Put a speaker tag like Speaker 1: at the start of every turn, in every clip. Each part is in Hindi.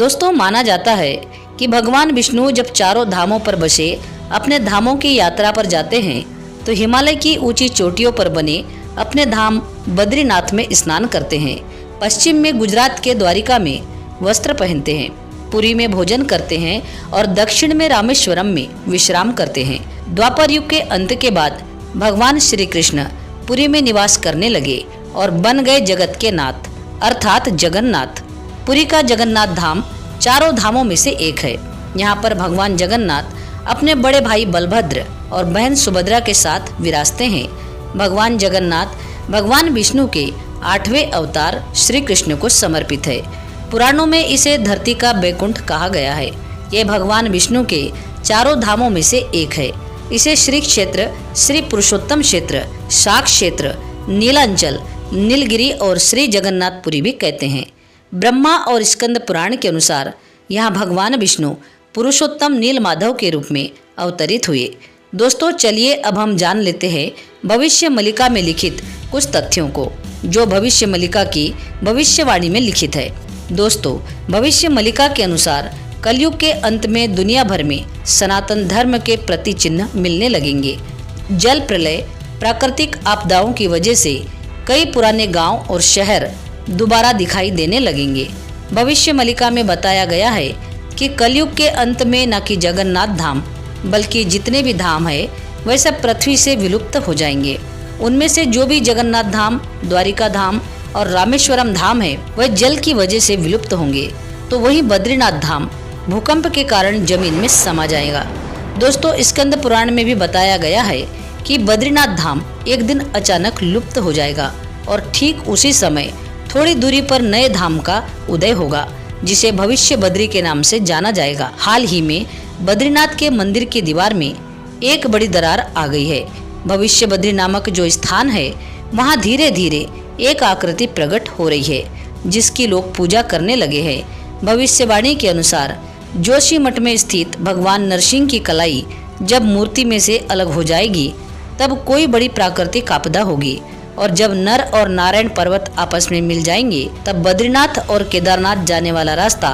Speaker 1: दोस्तों, माना जाता है कि भगवान विष्णु जब चारों धामों पर बसे अपने धामों की यात्रा पर जाते हैं तो हिमालय की ऊंची चोटियों पर बने अपने धाम बद्रीनाथ में स्नान करते हैं। पश्चिम में गुजरात के द्वारिका में वस्त्र पहनते हैं, पुरी में भोजन करते हैं और दक्षिण में रामेश्वरम में विश्राम करते हैं। द्वापर युग के अंत के बाद भगवान श्री कृष्ण पुरी में निवास करने लगे और बन गए जगत के नाथ अर्थात जगन्नाथ। पुरी का जगन्नाथ धाम चारों धामों में से एक है। यहाँ पर भगवान जगन्नाथ अपने बड़े भाई बलभद्र और बहन सुभद्रा के साथ विराजते हैं। भगवान जगन्नाथ भगवान विष्णु के 8वें अवतार श्री कृष्ण को समर्पित है। पुराणों में इसे धरती का बैकुंठ कहा गया है। ये भगवान विष्णु के चारों धामों में से एक है। इसे श्री क्षेत्र, श्री पुरुषोत्तम क्षेत्र, शाक क्षेत्र, नीलांचल, नीलगिरी और श्री जगन्नाथपुरी भी कहते हैं। ब्रह्मा और स्कंद पुराण के अनुसार यहाँ भगवान विष्णु पुरुषोत्तम नील माधव के रूप में अवतरित हुए। दोस्तों, चलिए अब हम जान लेते हैं भविष्य मलिका में लिखित कुछ तथ्यों को, जो भविष्य मलिका की भविष्यवाणी में लिखित है। दोस्तों, भविष्य मलिका के अनुसार कलयुग के अंत में दुनिया भर में सनातन धर्म के प्रति चिन्ह मिलने लगेंगे। जल प्रलय, प्राकृतिक आपदाओं की वजह से कई पुराने गांव और शहर दोबारा दिखाई देने लगेंगे। भविष्य मलिका में बताया गया है कि कलयुग के अंत में न कि जगन्नाथ धाम बल्कि जितने भी धाम है वह सब पृथ्वी से विलुप्त हो जाएंगे। उनमें से जो भी जगन्नाथ धाम, द्वारिका धाम और रामेश्वरम धाम है वह जल की वजह से विलुप्त होंगे, तो वहीं बद्रीनाथ धाम भूकंप के कारण जमीन में समा जाएगा। दोस्तों, स्कंद पुराण में भी बताया गया है कि बद्रीनाथ धाम एक दिन अचानक लुप्त हो जाएगा और ठीक उसी समय थोड़ी दूरी पर नए धाम का उदय होगा, जिसे भविष्य बद्री के नाम से जाना जाएगा। हाल ही में बद्रीनाथ के मंदिर की दीवार में एक बड़ी दरार आ गई है। भविष्य बद्री नामक जो स्थान है वहाँ धीरे धीरे एक आकृति प्रकट हो रही है, जिसकी लोग पूजा करने लगे हैं। भविष्यवाणी के अनुसार जोशीमठ में स्थित भगवान नरसिंह की कलाई जब मूर्ति में से अलग हो जाएगी तब कोई बड़ी प्राकृतिक आपदा होगी, और जब नर और नारायण पर्वत आपस में मिल जाएंगे तब बद्रीनाथ और केदारनाथ जाने वाला रास्ता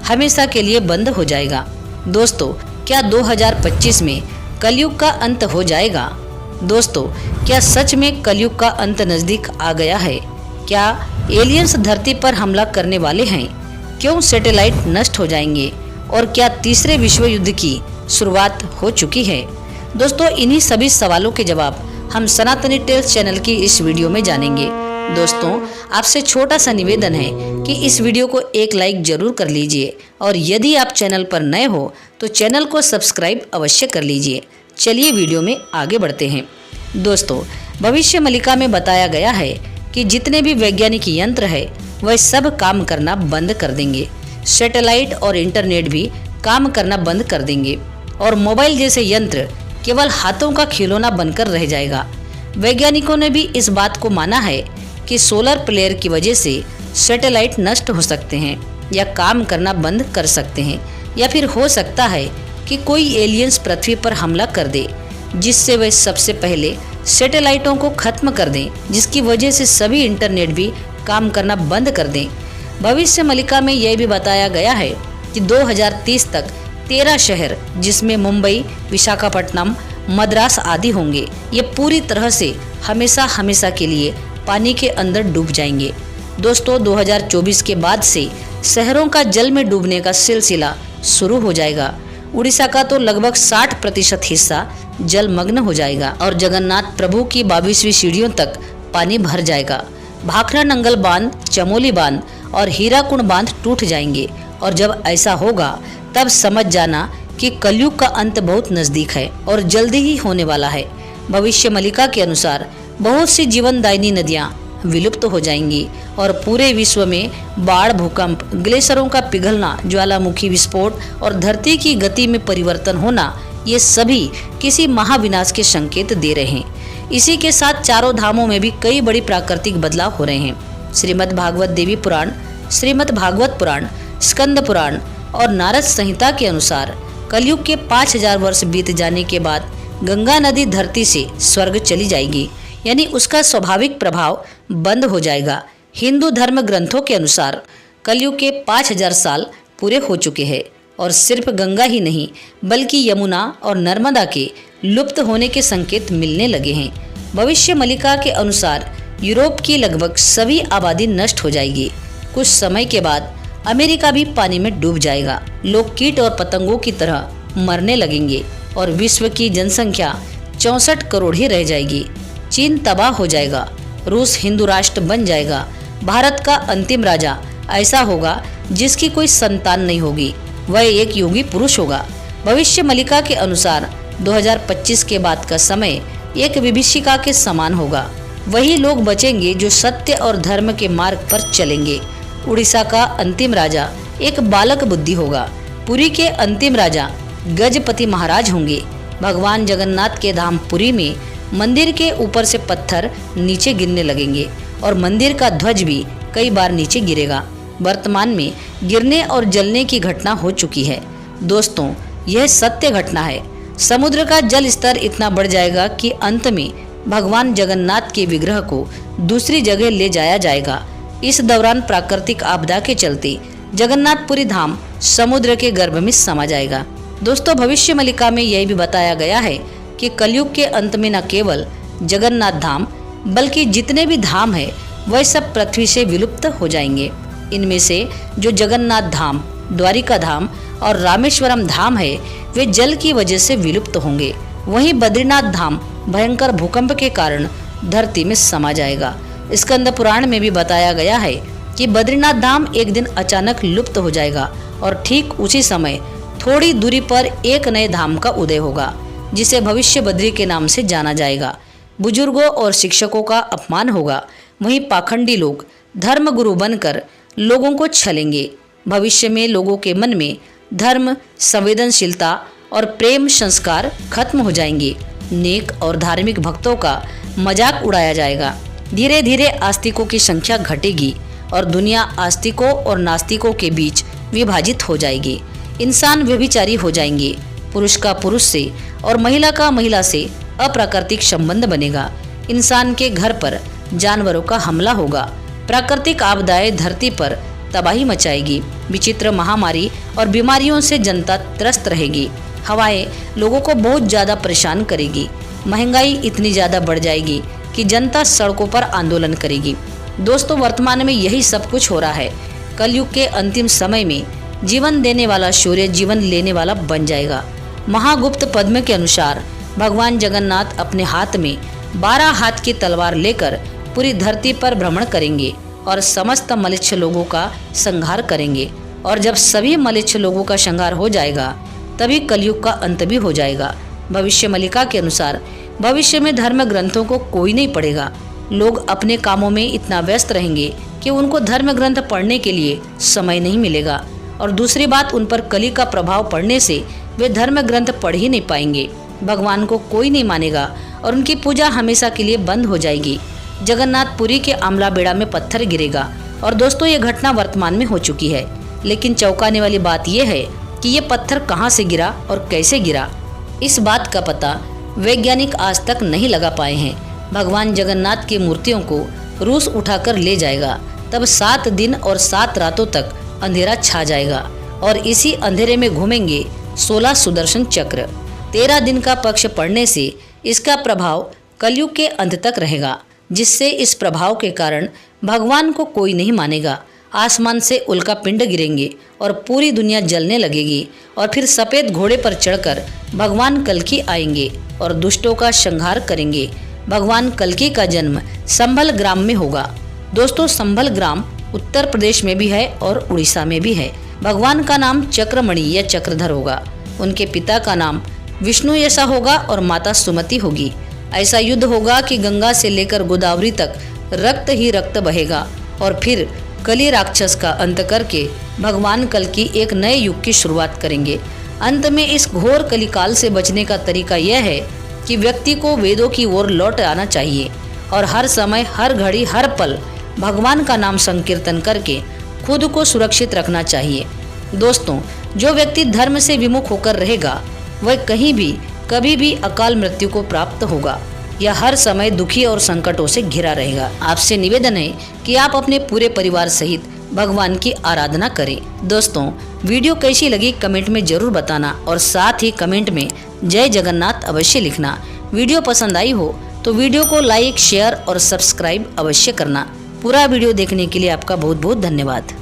Speaker 1: हमेशा के लिए बंद हो जाएगा। दोस्तों, क्या 2025 में कलयुग का अंत हो जाएगा? दोस्तों, क्या सच में कलयुग का अंत नजदीक आ गया है? क्या एलियंस धरती पर हमला करने वाले हैं? क्यों सैटेलाइट नष्ट हो जाएंगे? और क्या तीसरे विश्व युद्ध की शुरुआत हो चुकी है? दोस्तों, इन्हीं सभी सवालों के जवाब हम सनातनी टेल्स चैनल की इस वीडियो में जानेंगे। दोस्तों, आपसे छोटा सा निवेदन है कि इस वीडियो को एक लाइक जरूर कर लीजिए, और यदि आप चैनल पर नए हो तो चैनल को सब्सक्राइब अवश्य कर लीजिए। चलिए वीडियो में आगे बढ़ते हैं। दोस्तों, भविष्य मलिका में बताया गया है कि जितने भी वैज्ञानिक यंत्र है वह सब काम करना बंद कर देंगे। सैटेलाइट और इंटरनेट भी काम करना बंद कर देंगे और मोबाइल जैसे यंत्र केवल हाथों का खिलौना बनकर रह जाएगा। वैज्ञानिकों ने भी इस बात को माना है कि सोलर प्लेयर की वजह से सैटेलाइट नष्ट हो सकते हैं या काम करना बंद कर सकते हैं, या फिर हो सकता है कि कोई एलियंस पृथ्वी पर हमला कर दे जिससे वे सबसे पहले सैटेलाइटों को खत्म कर दें, जिसकी वजह से सभी इंटरनेट भी काम करना बंद कर दें। भविष्य मलिका में यह भी बताया गया है कि 2030 तक 13 शहर जिसमें मुंबई, विशाखापट्टनम, मद्रास आदि होंगे, ये पूरी तरह से हमेशा के लिए पानी के अंदर डूब जाएंगे। दोस्तों, 2024 के बाद से शहरों का जल में डूबने का सिलसिला शुरू हो जाएगा। उड़ीसा का तो लगभग 60% हिस्सा जलमग्न हो जाएगा और जगन्नाथ प्रभु की 22वीं सीढ़ियों तक पानी भर जाएगा। भाखड़ा नंगल बांध, चमोली बांध और हीराकुंड बांध टूट जाएंगे, और जब ऐसा होगा तब समझ जाना कि कलयुग का अंत बहुत नजदीक है और जल्दी ही होने वाला है। भविष्य मलिका के अनुसार बहुत सी जीवनदायिनी नदियां विलुप्त हो जाएंगी और पूरे विश्व में बाढ़, भूकंप, ग्लेशियरों का पिघलना, ज्वालामुखी विस्फोट और धरती की गति में परिवर्तन होना, ये सभी किसी महाविनाश के संकेत दे रहे हैं। इसी के साथ चारों धामों में भी कई बड़ी प्राकृतिक बदलाव हो रहे हैं। श्रीमद् भागवत देवी पुराण, श्रीमद् भागवत पुराण, स्कंद पुराण और नारद संहिता के अनुसार कलयुग के 5000 वर्ष बीत जाने के बाद गंगा नदी धरती से स्वर्ग चली जाएगी, यानी उसका स्वाभाविक प्रभाव बंद हो जाएगा। हिंदू धर्म ग्रंथों के अनुसार कलयुग के 5000 साल पूरे हो चुके हैं और सिर्फ गंगा ही नहीं बल्कि यमुना और नर्मदा के लुप्त होने के संकेत मिलने लगे हैं। भविष्य मलिका के अनुसार यूरोप की लगभग सभी आबादी नष्ट हो जाएगी। कुछ समय के बाद अमेरिका भी पानी में डूब जाएगा। लोग कीट और पतंगों की तरह मरने लगेंगे और विश्व की जनसंख्या 64 करोड़ ही रह जाएगी। चीन तबाह हो जाएगा, रूस हिंदू राष्ट्र बन जाएगा। भारत का अंतिम राजा ऐसा होगा जिसकी कोई संतान नहीं होगी, वह एक योगी पुरुष होगा। भविष्य मलिका के अनुसार 2025 के बाद का समय एक विभीषिका के समान होगा। वही लोग बचेंगे जो सत्य और धर्म के मार्ग पर चलेंगे। उड़ीसा का अंतिम राजा एक बालक बुद्धि होगा। पुरी के अंतिम राजा गजपति महाराज होंगे। भगवान जगन्नाथ के धाम पुरी में मंदिर के ऊपर से पत्थर नीचे गिरने लगेंगे और मंदिर का ध्वज भी कई बार नीचे गिरेगा। वर्तमान में गिरने और जलने की घटना हो चुकी है। दोस्तों, यह सत्य घटना है। समुद्र का जल स्तर इतना बढ़ जाएगा कि अंत में भगवान जगन्नाथ के विग्रह को दूसरी जगह ले जाया जाएगा। इस दौरान प्राकृतिक आपदा के चलते जगन्नाथपुरी धाम समुद्र के गर्भ में समा जाएगा। दोस्तों, भविष्य मलिका में यह भी बताया गया है कि कलयुग के अंत में न केवल जगन्नाथ धाम बल्कि जितने भी धाम है वह सब पृथ्वी से विलुप्त हो जाएंगे। इनमें से जो जगन्नाथ धाम, द्वारिका धाम और रामेश्वरम धाम है वे जल की वजह से विलुप्त होंगे। वहीं बद्रीनाथ धाम भयंकर भूकंप के कारण धरती में समा जाएगा। स्कंद पुराण में भी बताया गया है कि बद्रीनाथ धाम एक दिन अचानक लुप्त हो जाएगा और ठीक उसी समय थोड़ी दूरी पर एक नए धाम का उदय होगा जिसे भविष्य बद्री के नाम से जाना जाएगा। बुजुर्गों और शिक्षकों का अपमान होगा। वहीं पाखंडी लोग धर्म गुरु बनकर लोगों को छलेंगे। भविष्य में लोगों के मन में धर्म, संवेदनशीलता और प्रेम संस्कार खत्म हो जाएंगे। नेक और धार्मिक भक्तों का मजाक उड़ाया जाएगा। धीरे धीरे आस्तिकों की संख्या घटेगी और दुनिया आस्तिकों और नास्तिकों के बीच विभाजित हो जाएगी। इंसान व्यभिचारी हो जाएंगे। पुरुष का पुरुष से और महिला का महिला से अप्राकृतिक संबंध बनेगा। इंसान के घर पर जानवरों का हमला होगा। प्राकृतिक आपदाएं धरती पर तबाही मचाएगी। विचित्र महामारी और बीमारियों से जनता त्रस्त रहेगी। हवाएं लोगों को बहुत ज़्यादा परेशान करेगी। महंगाई इतनी ज़्यादा बढ़ जाएगी कि जनता सड़कों पर आंदोलन करेगी। दोस्तों, वर्तमान में यही सब कुछ हो रहा है। कलयुग के अंतिम समय में जीवन देने वाला सूर्य जीवन लेने वाला बन जाएगा। महागुप्त पद्म के अनुसार भगवान जगन्नाथ अपने हाथ में 12 हाथ की तलवार लेकर पूरी धरती पर भ्रमण करेंगे और समस्त मलेच्छ लोगों का संहार करेंगे। और जब सभी मलेच्छ लोगों का संहार हो जाएगा तभी कलयुग का अंत भी हो जाएगा। भविष्य मलिका के अनुसार भविष्य में धर्म ग्रंथों को कोई नहीं पढ़ेगा। लोग अपने कामों में इतना व्यस्त रहेंगे कि उनको धर्म ग्रंथ पढ़ने के लिए समय नहीं मिलेगा। और दूसरी बात, उन पर कली का प्रभाव पड़ने से वे धर्म ग्रंथ पढ़ ही नहीं पाएंगे। भगवान को कोई नहीं मानेगा और उनकी पूजा हमेशा के लिए बंद हो जाएगी। जगन्नाथपुरी के आमला बेड़ा में पत्थर गिरेगा। और दोस्तों, ये घटना वर्तमान में हो चुकी है। लेकिन चौंकाने वाली बात यह है कि ये पत्थर कहाँ से गिरा और कैसे गिरा, इस बात का पता वैज्ञानिक आज तक नहीं लगा पाए हैं। भगवान जगन्नाथ की मूर्तियों को रूस उठाकर ले जाएगा। तब 7 दिन और 7 रातों तक अंधेरा छा जाएगा और इसी अंधेरे में घूमेंगे 16 सुदर्शन चक्र। 13 दिन का पक्ष पड़ने से इसका प्रभाव कलयुग के अंत तक रहेगा, जिससे इस प्रभाव के कारण भगवान को कोई नहीं मानेगा। आसमान से उल्का पिंड गिरेंगे और पूरी दुनिया जलने लगेगी। और फिर सफ़ेद घोड़े पर चढ़कर भगवान कल्कि आएंगे और दुष्टों का संहार करेंगे। भगवान कल्कि का जन्म संभल ग्राम में होगा। दोस्तों, संभल ग्राम उत्तर प्रदेश में भी है और उड़ीसा में भी है। भगवान का नाम चक्रमणि या चक्रधर होगा। उनके पिता का नाम विष्णु ऐसा होगा और माता सुमति होगी। ऐसा युद्ध होगा कि गंगा से लेकर गोदावरी तक रक्त ही रक्त बहेगा। और फिर कली राक्षस का अंत करके भगवान कल्कि एक नए युग की शुरुआत करेंगे। अंत में इस घोर कलिकाल से बचने का तरीका यह है कि व्यक्ति को वेदों की ओर लौट आना चाहिए और हर समय, हर घड़ी, हर पल भगवान का नाम संकीर्तन करके खुद को सुरक्षित रखना चाहिए। दोस्तों, जो व्यक्ति धर्म से विमुख होकर रहेगा वह कहीं भी कभी भी अकाल मृत्यु को प्राप्त होगा या हर समय दुखी और संकटों से घिरा रहेगा। आपसे निवेदन है कि आप अपने पूरे परिवार सहित भगवान की आराधना करें। दोस्तों, वीडियो कैसी लगी कमेंट में जरूर बताना और साथ ही कमेंट में जय जगन्नाथ अवश्य लिखना। वीडियो पसंद आई हो तो वीडियो को लाइक, शेयर और सब्सक्राइब अवश्य करना। पूरा वीडियो देखने के लिए आपका बहुत बहुत धन्यवाद।